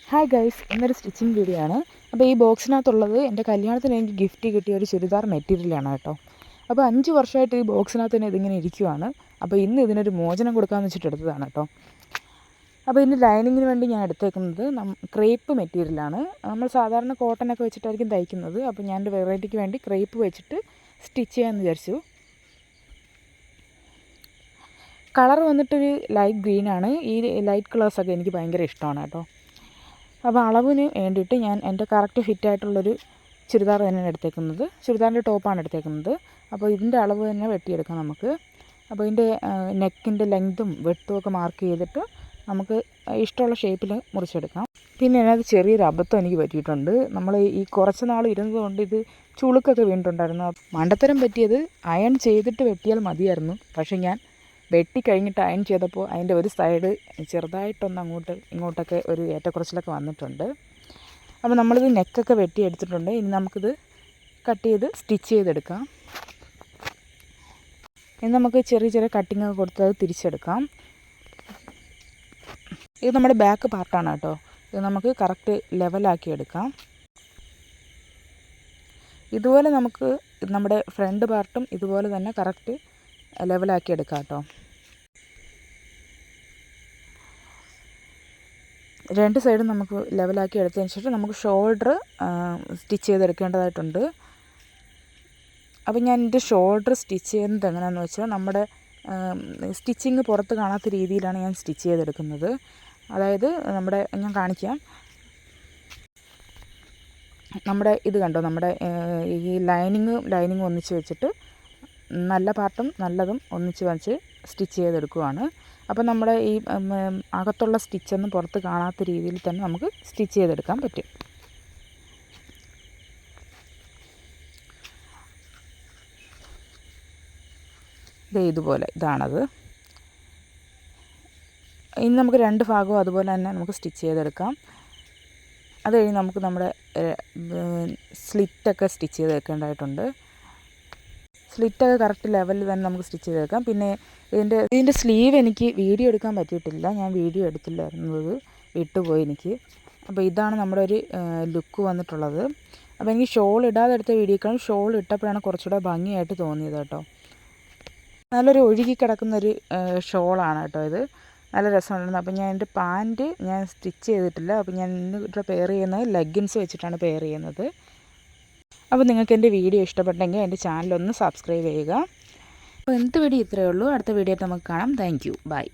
Hi guys, ഇന്നൊരു stitching video ആണ്. അപ്പോൾ ഈ ബോക്സിനകത്തുള്ളത് എൻ്റെ കല്യാണത്തിന് എനിക്ക് ഗിഫ്റ്റ് കിട്ടിയ ഒരു ചുരിദാർ മെറ്റീരിയലാണ് കേട്ടോ. അപ്പോൾ 5 വർഷമായിട്ട് ഈ ബോക്സിനകത്ത് തന്നെ ഇതിങ്ങനെ ഇരിക്കുവാണ്. അപ്പോൾ ഇന്ന് ഇതിനൊരു മോചനം കൊടുക്കാമെന്ന് വെച്ചിട്ട് എടുത്തതാണ് കേട്ടോ. അപ്പോൾ ഇതിൻ്റെ ലൈനിങ്ങിന് വേണ്ടി ഞാൻ എടുത്തേക്കുന്നത് ക്രേപ്പ് മെറ്റീരിയലാണ്. നമ്മൾ സാധാരണ കോട്ടനൊക്കെ വെച്ചിട്ടായിരിക്കും തയ്ക്കുന്നത്. അപ്പോൾ ഞാൻ ഒരു വെറൈറ്റിക്ക് വേണ്ടി ക്രേപ്പ് വെച്ചിട്ട് സ്റ്റിച്ച് ചെയ്യാമെന്ന് വിചാരിച്ചു. കളർ വന്നിട്ടൊരു ലൈറ്റ് ഗ്രീനാണ്. ഈ ലൈറ്റ് കളേഴ്സൊക്കെ എനിക്ക് ഭയങ്കര ഇഷ്ടമാണ് കേട്ടോ. അപ്പോൾ അളവിന് വേണ്ടിയിട്ട് ഞാൻ എൻ്റെ കറക്റ്റ് ഫിറ്റായിട്ടുള്ളൊരു ചുരിദാർ തന്നെയാണ് എടുത്തേക്കുന്നത്. ചുരിദാറിൻ്റെ ടോപ്പാണ് എടുത്തേക്കുന്നത്. അപ്പോൾ ഇതിൻ്റെ അളവ് തന്നെ വെട്ടിയെടുക്കാം നമുക്ക്. അപ്പോൾ ഇതിൻ്റെ നെക്കിൻ്റെ ലെങ്തും വെട്ടും ഒക്കെ മാർക്ക് ചെയ്തിട്ട് നമുക്ക് ഇഷ്ടമുള്ള ഷേപ്പിൽ മുറിച്ചെടുക്കാം. പിന്നെ അതിനകത്ത് ചെറിയൊരു അബദ്ധം എനിക്ക് പറ്റിയിട്ടുണ്ട്. നമ്മൾ ഈ കുറച്ച് നാൾ ഇരുന്നത് കൊണ്ട് ഇത് ചുളുക്കൊക്കെ വീണിട്ടുണ്ടായിരുന്നു. മണ്ടത്തരം പറ്റിയത് അയൺ ചെയ്തിട്ട് വെട്ടിയാൽ മതിയായിരുന്നു. പക്ഷേ ഞാൻ വെട്ടിക്കഴിഞ്ഞിട്ട് അയൺ ചെയ്തപ്പോൾ അതിൻ്റെ ഒരു സൈഡ് ചെറുതായിട്ടൊന്ന് ഇങ്ങോട്ടൊക്കെ ഒരു ഏറ്റക്കുറച്ചിലൊക്കെ വന്നിട്ടുണ്ട്. അപ്പോൾ നമ്മളിത് നെക്കൊക്കെ വെട്ടിയെടുത്തിട്ടുണ്ട്. ഇനി നമുക്കിത് കട്ട് ചെയ്ത് സ്റ്റിച്ച് ചെയ്തെടുക്കാം. ഇനി നമുക്ക് ചെറിയ ചെറിയ കട്ടിങ്ങൊക്കെ കൊടുത്ത് അത് തിരിച്ചെടുക്കാം. ഇത് നമ്മുടെ ബാക്ക് പാർട്ടാണ് കേട്ടോ. ഇത് നമുക്ക് കറക്റ്റ് ലെവലാക്കി എടുക്കാം. ഇതുപോലെ നമുക്ക് നമ്മുടെ ഫ്രണ്ട് പാർട്ടും ഇതുപോലെ തന്നെ കറക്റ്റ് ലെവലാക്കി എടുക്കാം കേട്ടോ. രണ്ട് സൈഡും നമുക്ക് ലെവലാക്കി എടുത്തതിന് ശേഷം നമുക്ക് ഷോൾഡർ സ്റ്റിച്ച് ചെയ്തെടുക്കേണ്ടതായിട്ടുണ്ട്. അപ്പോൾ ഞാൻ എൻ്റെ ഷോൾഡർ സ്റ്റിച്ച് ചെയ്യുന്നത് എങ്ങനെയാണെന്ന് വെച്ചാൽ നമ്മുടെ സ്റ്റിച്ചിങ് പുറത്ത് കാണാത്ത രീതിയിലാണ് ഞാൻ സ്റ്റിച്ച് ചെയ്തെടുക്കുന്നത്. അതായത് ഞാൻ കാണിക്കാം. നമ്മുടെ ഇത് കണ്ടോ, നമ്മുടെ ഈ ലൈനിങ് ഒന്നിച്ച് വെച്ചിട്ട് നല്ല പാർട്ടും നല്ലതും ഒന്നിച്ച് വെച്ച് സ്റ്റിച്ച് ചെയ്തെടുക്കുവാണ്. അപ്പോൾ നമ്മുടെ ഈ അകത്തുള്ള സ്റ്റിച്ചൊന്നും പുറത്ത് കാണാത്ത രീതിയിൽ തന്നെ നമുക്ക് സ്റ്റിച്ച് ചെയ്തെടുക്കാൻ പറ്റും. ഇതാണത്. ഇനി നമുക്ക് രണ്ട് ഭാഗവും അതുപോലെ തന്നെ നമുക്ക് സ്റ്റിച്ച് ചെയ്തെടുക്കാം. അത് കഴിഞ്ഞ് നമുക്ക് നമ്മുടെ സ്ലിറ്റൊക്കെ സ്റ്റിച്ച് ചെയ്തെടുക്കേണ്ടതായിട്ടുണ്ട്. സ്ലിറ്റൊക്കെ കറക്റ്റ് ലെവലിൽ തന്നെ നമുക്ക് സ്റ്റിച്ച് ചെയ്തെടുക്കാം. പിന്നെ ഇതിൻ്റെ സ്ലീവ് എനിക്ക് വീഡിയോ എടുക്കാൻ പറ്റിയിട്ടില്ല. ഞാൻ വീഡിയോ എടുത്തില്ലായിരുന്നത്, വിട്ടുപോയി എനിക്ക്. അപ്പോൾ ഇതാണ് നമ്മുടെ ഒരു ലുക്ക് വന്നിട്ടുള്ളത്. അപ്പോൾ എനിക്ക് ഷോൾ ഇടാതെ എടുത്ത വീഡിയോക്കാളും ഷോൾ ഇട്ടപ്പോഴാണ് കുറച്ചുകൂടെ ഭംഗിയായിട്ട് തോന്നിയത് കേട്ടോ. നല്ലൊരു ഒഴുകി കിടക്കുന്നൊരു ഷോളാണ് കേട്ടോ ഇത്. നല്ല രസമുണ്ടായിരുന്നു. അപ്പോൾ ഞാൻ എൻ്റെ പാൻറ്റ് ഞാൻ സ്റ്റിച്ച് ചെയ്തിട്ടില്ല. അപ്പോൾ ഞാൻ ഇന്ന് പെയർ ചെയ്യുന്നത് ലെഗിൻസ് വെച്ചിട്ടാണ് പെയർ ചെയ്യുന്നത്. അപ്പോൾ നിങ്ങൾക്ക് എൻ്റെ വീഡിയോ ഇഷ്ടപ്പെട്ടെങ്കിൽ എൻ്റെ ചാനലൊന്ന് സബ്സ്ക്രൈബ് ചെയ്യുക. അപ്പോൾ ഇന്നത്തെ വീഡിയോ ഇത്രയേ ഉള്ളൂ. അടുത്ത വീഡിയോ നമുക്ക് കാണാം. Thank you. ബൈ.